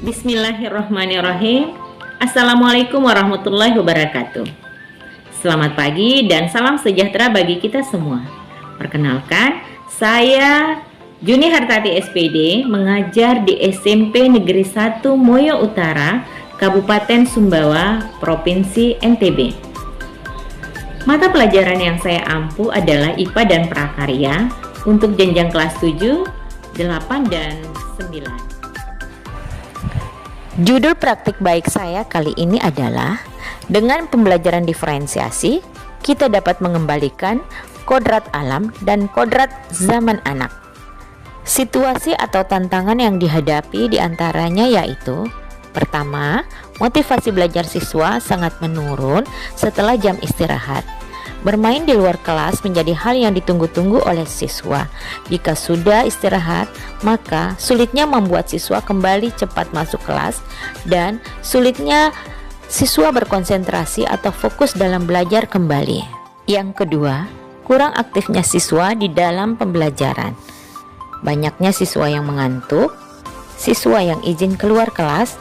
Bismillahirrahmanirrahim. Assalamualaikum warahmatullahi wabarakatuh. Selamat pagi dan salam sejahtera bagi kita semua. Perkenalkan, saya Juni Hartati SPD, mengajar di SMP Negeri 1 Moyo Utara, Kabupaten Sumbawa, Provinsi NTB. Mata pelajaran yang saya ampu adalah IPA dan Prakarya untuk jenjang kelas 7, 8, dan 9. Judul praktik baik saya kali ini adalah dengan pembelajaran diferensiasi, kita dapat mengembalikan kodrat alam dan kodrat zaman anak. Situasi atau tantangan yang dihadapi diantaranya yaitu: pertama, motivasi belajar siswa sangat menurun setelah jam istirahat. Bermain di luar kelas menjadi hal yang ditunggu-tunggu oleh siswa. Jika sudah istirahat, maka sulitnya membuat siswa kembali cepat masuk kelas dan sulitnya siswa berkonsentrasi atau fokus dalam belajar kembali. Yang kedua, kurang aktifnya siswa di dalam pembelajaran. Banyaknya siswa yang mengantuk, siswa yang izin keluar kelas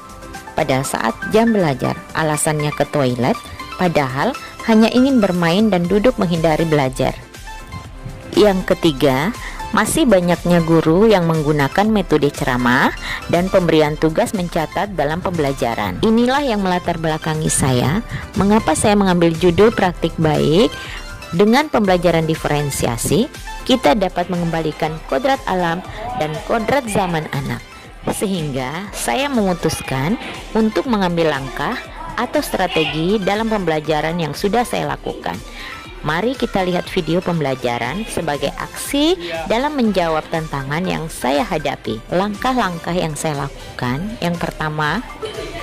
pada saat jam belajar, alasannya ke toilet, padahal hanya ingin bermain dan duduk menghindari belajar. Yang ketiga, masih banyaknya guru yang menggunakan metode ceramah dan pemberian tugas mencatat dalam pembelajaran. Inilah yang melatar belakangi saya, mengapa saya mengambil judul praktik baik. Dengan pembelajaran diferensiasi, kita dapat mengembalikan kodrat alam dan kodrat zaman anak. Sehingga saya memutuskan untuk mengambil langkah atau strategi dalam pembelajaran yang sudah saya lakukan. Mari kita lihat video pembelajaran sebagai aksi dalam menjawab tantangan yang saya hadapi. Langkah-langkah yang saya lakukan: yang pertama,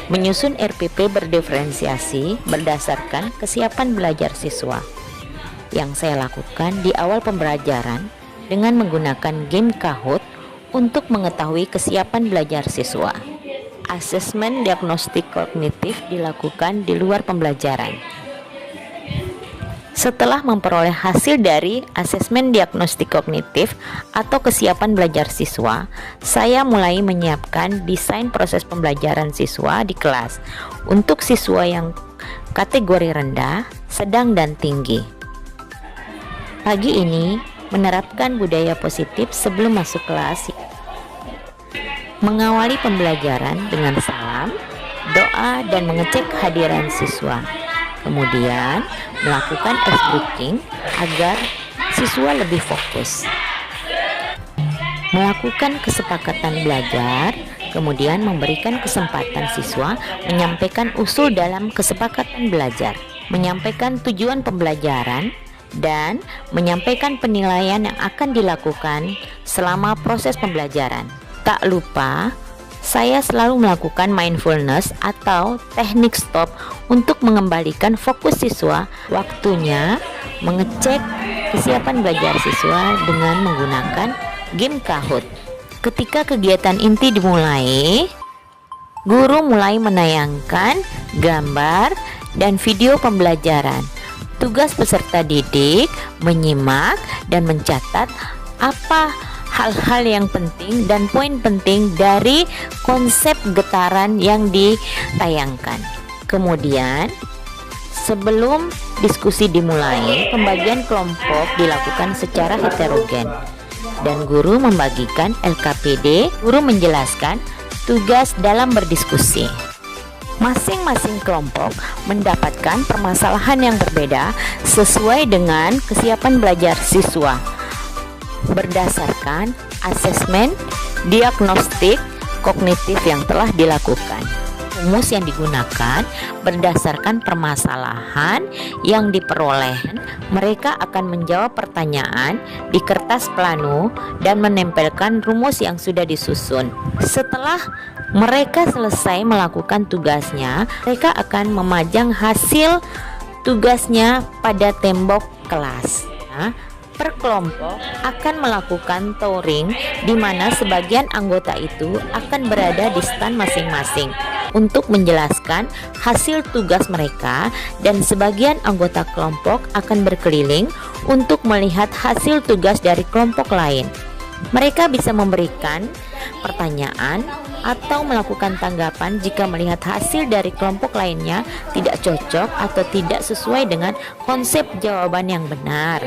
menyusun RPP berdiferensiasi berdasarkan kesiapan belajar siswa. Yang saya lakukan di awal pembelajaran dengan menggunakan game Kahoot untuk mengetahui kesiapan belajar siswa. Asesmen diagnostik kognitif dilakukan di luar pembelajaran. Setelah memperoleh hasil dari asesmen diagnostik kognitif atau kesiapan belajar siswa, saya mulai menyiapkan desain proses pembelajaran siswa di kelas untuk siswa yang kategori rendah, sedang, dan tinggi. Pagi ini menerapkan budaya positif sebelum masuk kelas. Mengawali pembelajaran dengan salam, doa, dan mengecek kehadiran siswa. Kemudian melakukan ice breaking agar siswa lebih fokus. Melakukan kesepakatan belajar, kemudian memberikan kesempatan siswa menyampaikan usul dalam kesepakatan belajar, menyampaikan tujuan pembelajaran, dan menyampaikan penilaian yang akan dilakukan selama proses pembelajaran. Tak lupa, saya selalu melakukan mindfulness atau teknik stop untuk mengembalikan fokus siswa. Waktunya mengecek kesiapan belajar siswa dengan menggunakan game Kahoot. Ketika kegiatan inti dimulai, guru mulai menayangkan gambar dan video pembelajaran. Tugas peserta didik menyimak dan mencatat apa hal-hal yang penting dan poin penting dari konsep getaran yang ditayangkan. Kemudian, sebelum diskusi dimulai, pembagian kelompok dilakukan secara heterogen dan guru membagikan LKPD. Guru menjelaskan tugas dalam berdiskusi. Masing-masing kelompok mendapatkan permasalahan yang berbeda sesuai dengan kesiapan belajar siswa berdasarkan asesmen diagnostik kognitif yang telah dilakukan. Rumus yang digunakan berdasarkan permasalahan yang diperoleh. Mereka akan menjawab pertanyaan di kertas plano dan menempelkan rumus yang sudah disusun. Setelah mereka selesai melakukan tugasnya, mereka akan memajang hasil tugasnya pada tembok kelas. Per kelompok akan melakukan touring, di mana sebagian anggota itu akan berada di stand masing-masing untuk menjelaskan hasil tugas mereka, dan sebagian anggota kelompok akan berkeliling untuk melihat hasil tugas dari kelompok lain. Mereka bisa memberikan pertanyaan atau melakukan tanggapan jika melihat hasil dari kelompok lainnya tidak cocok atau tidak sesuai dengan konsep jawaban yang benar.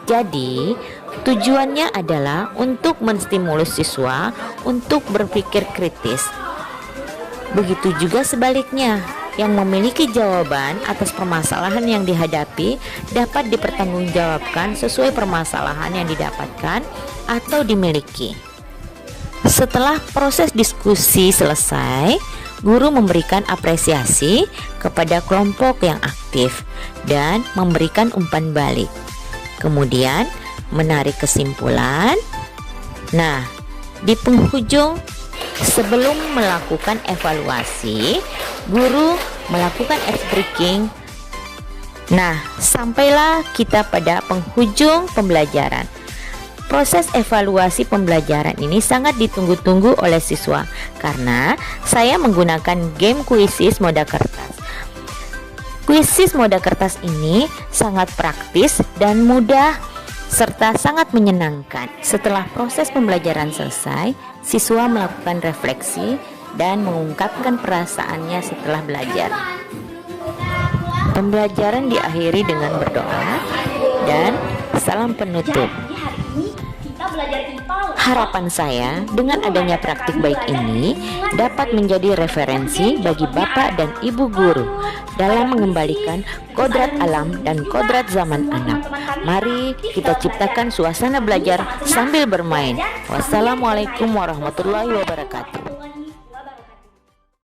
Jadi, tujuannya adalah untuk menstimulus siswa untuk berpikir kritis. Begitu juga sebaliknya, yang memiliki jawaban atas permasalahan yang dihadapi dapat dipertanggungjawabkan sesuai permasalahan yang didapatkan atau dimiliki. Setelah proses diskusi selesai, guru memberikan apresiasi kepada kelompok yang aktif dan memberikan umpan balik. Kemudian menarik kesimpulan. Nah, di penghujung sebelum melakukan evaluasi, guru melakukan ice breaking. Nah, sampailah kita pada penghujung pembelajaran. Proses evaluasi pembelajaran ini sangat ditunggu-tunggu oleh siswa karena saya menggunakan game kuisis Moda Kertas. Kuisis Moda Kertas ini sangat praktis dan mudah serta sangat menyenangkan. Setelah proses pembelajaran selesai, siswa melakukan refleksi dan mengungkapkan perasaannya setelah belajar. Pembelajaran diakhiri dengan berdoa dan salam penutup. Harapan saya dengan adanya praktik baik ini dapat menjadi referensi bagi Bapak dan Ibu guru dalam mengembalikan kodrat alam dan kodrat zaman anak. Mari kita ciptakan suasana belajar sambil bermain. Wassalamualaikum warahmatullahi wabarakatuh.